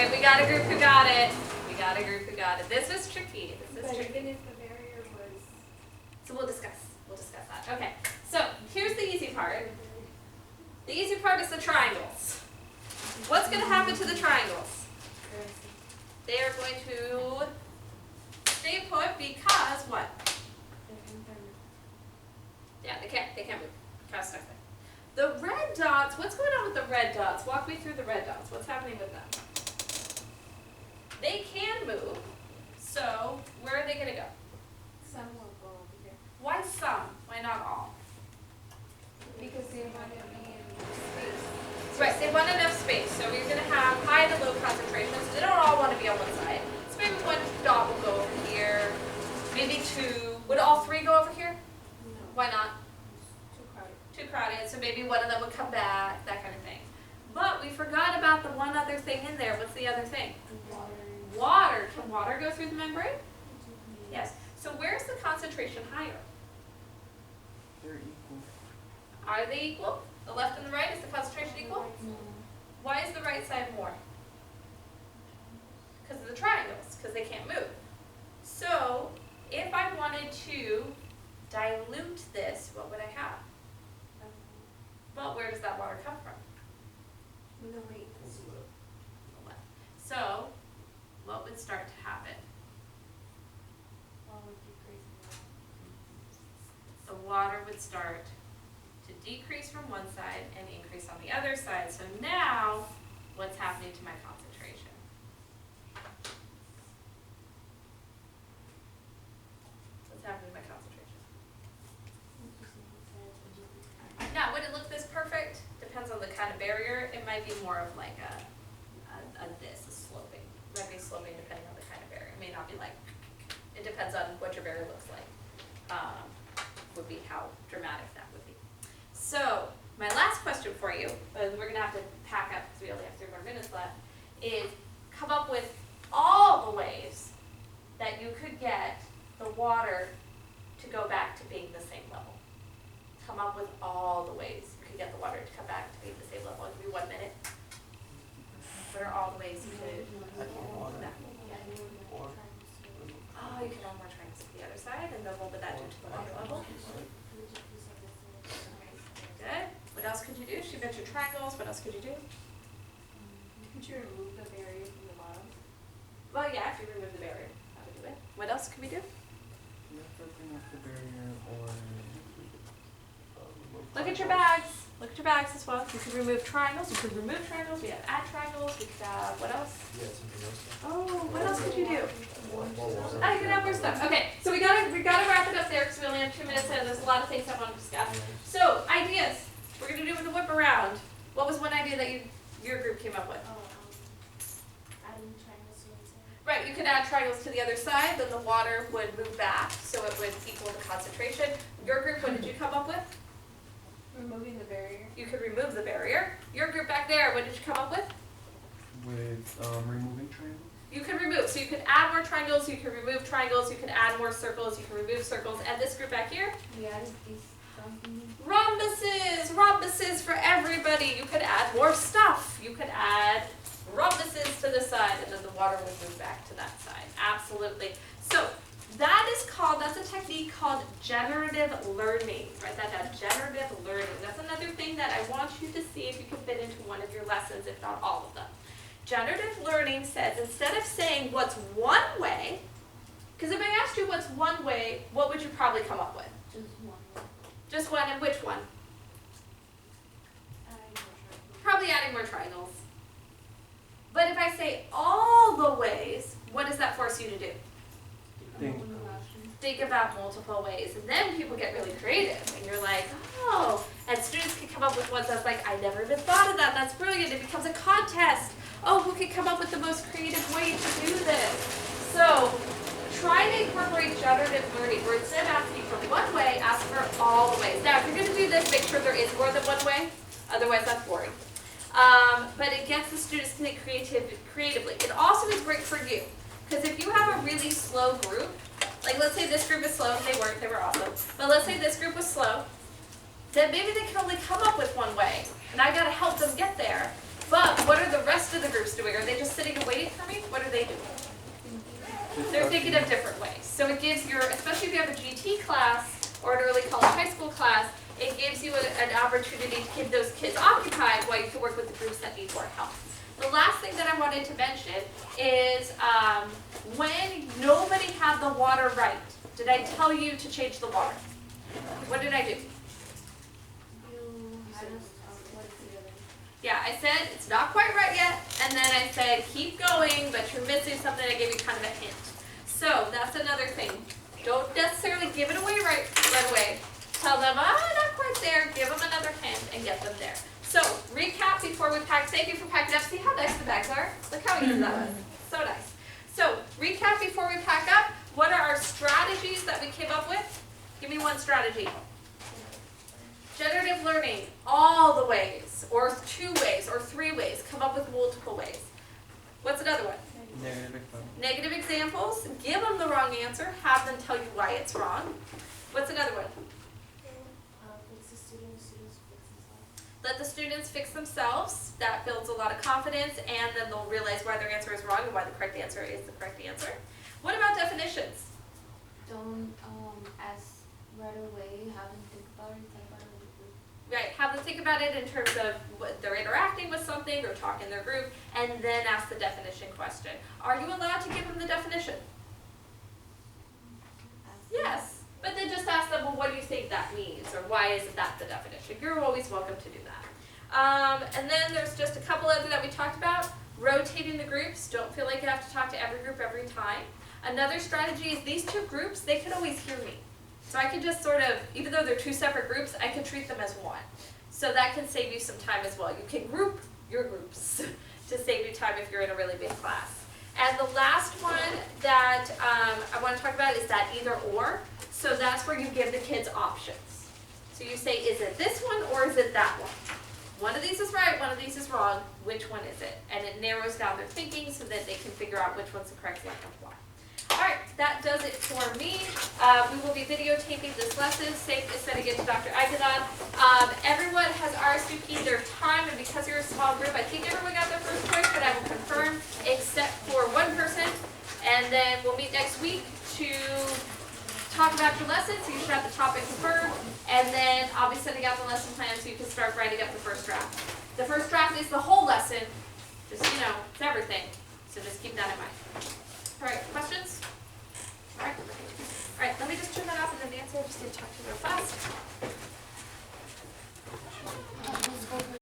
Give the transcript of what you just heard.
right, we got a group who got it. We got a group who got it. This was tricky. This was But tricky. even if the barrier was... So we'll discuss that. Okay, so here's the easy part. The easy part is the triangles. What's going to happen to the triangles? They are going to stay put because what? Yeah, they can't move. Kind of stuck there. The red dots, what's going on with the red dots? Walk me through the red dots. What's happening with them? They can move, so where are they going to go? Some will go over here. Why some? Why not all? Because they want to be in space. Right, they want enough space. So you're going to have high to low concentrations. They don't all want to be on one side. So maybe one dot will go over here. Maybe two. Would all three go over here? No. Why not? Too crowded. Too crowded, so maybe one of them would come back, that kind of thing. But we forgot about the one other thing in there. What's the other thing? Water. Water. Can water go through the membrane? Yes. So where's the concentration higher? They're equal. Are they equal? The left and the right, is the concentration equal? Why is the right side more? Because of the triangles, because they can't move. So if I wanted to dilute this, what would I have? Well, where does that water come from? No, wait. The left. So what would start to happen? The water would start to decrease from one side and increase on the other side. So now, what's happening to my concentration? What's happening to my concentration? Now, would it look this perfect? Depends on the kind of barrier. It might be more of like a sloping. It might be sloping depending on the kind of barrier. It may not be like, it depends on what your barrier looks like. Would be how dramatic that would be. So, my last question for you, and we're going to have to pack up because we only have 3 more minutes left, is come up with all the ways that you could get the water to go back to being the same level. Come up with all the ways you could get the water to come back to being the same level. It'll be 1 minute. What are all the ways you could I think water. Or Oh, you could add more triangles to the other side, and then what would that do to the water level? Good. What else could you do? She mentioned triangles. What else could you do? Could you remove the barrier from the bottom? Well, yeah, if you remove the barrier, that would do it. What else can we do? lifting up the barrier or Look at your bags. Look at your bags as well. You could remove triangles. You could remove triangles. We have add triangles. We could have, what else? Yeah, something else. Oh, what else could you do? More water. I could have more stuff. Okay, so we gotta wrap it up there because we only have 2 minutes and there's a lot of things I want to discuss. So, ideas. We're gonna do with the whip around. What was one idea that your group came up with? Adding triangles to one side. Right, you could add triangles to the other side, then the water would move back, so it would equal the concentration. Your group, what did you come up with? Removing the barrier. You could remove the barrier. Your group back there, what did you come up with? With removing triangles? You could remove, so you could add more triangles, you could remove triangles, you could add more circles, you can remove circles, and this group back here? We added these something. Rhombuses for everybody. You could add more stuff. You could add rhombuses to the side, and then the water would move back to that side. Absolutely. So that's a technique called generative learning. Write that down, generative learning. That's another thing that I want you to see if you can fit into one of your lessons, if not all of them. Generative learning says, instead of saying what's one way, because if I asked you what's one way, what would you probably come up with? Just one. Just one, and which one? Adding more triangles. Probably adding more triangles. But if I say all the ways, what does that force you to do? Think. Think about multiple ways. And then people get really creative. And you're like, oh. And students can come up with ones that's like, I never even thought of that. That's brilliant. It becomes a contest. Oh, who can come up with the most creative way to do this? So try to incorporate generative learning, where instead of asking for one way, ask for all the ways. Now, if you're going to do this, make sure there is more than one way. Otherwise, that's boring. But it gets the students to think creatively. It also is great for you. Because if you have a really slow group, like let's say this group is slow, they were awesome. But let's say this group was slow, then maybe they can only come up with one way. And I got to help them get there. But what are the rest of the groups doing? Are they just sitting and waiting last thing that I wanted to mention is when nobody had the water right, did I tell you to change the water? What did I do? Yeah, I said it's not quite right yet, and then I said keep going, but you're missing something. I gave you kind of a hint. So that's another thing. Don't necessarily give it away right away. Tell them, not quite there. Give them another hint and get them there. So recap before we pack. Thank you for packing up. See how nice the bags are? Look how easy that was. So nice. So recap before we pack up. What are our strategies that we came up with? Give me one strategy. Generative learning, all the ways, or 2 ways, or 3 ways. Come up with multiple ways. What's another one? Negative example. Negative examples. Give them the wrong answer. Have them tell you why it's wrong. What's another one? Let the students fix themselves. That builds a lot of confidence, and then they'll realize why their answer is wrong and why the correct answer is the correct answer. What about definitions? Don't ask right away, have them think about it, type out of the group. Right, have them think about it in terms of what they're interacting with something or talk in their group, and then ask the definition question. Are you allowed to give them the definition? Yes, but then just ask them, well, what do you think that means, or why isn't that the definition? You're always welcome to do that. And then there's just a couple other that we talked about. Rotating the groups. Don't feel like you have to talk to every group every time. Another strategy is these 2 groups, they can always hear me. So I can just sort of, even though they're 2 separate groups, I can treat them as one. So that can save you some time as well. You can group your groups to save you time if you're in a really big class. And the last one that I want to talk about is that either or. So that's where you give the kids options. So you say, is it this one or is it that one? One of these is right, one of these is wrong. Which one is it? And it narrows down their thinking so that they can figure out which one's the correct one and why. All right, that does it for me. We will be videotaping this lesson, sending it to Dr. Aguilar. Everyone has RSVP'd their time, and because you're a small group, I think everyone got their first choice, but I will confirm, except for one person. And then we'll meet next week to talk about your lesson, so you should have the topic confirmed. And then I'll be sending out the lesson plan so you can start writing up the first draft. The first draft is the whole lesson, just, it's everything. So just keep that in mind. All right, questions? All right, let me just turn that off and then Nancy, I just need to talk to you real fast.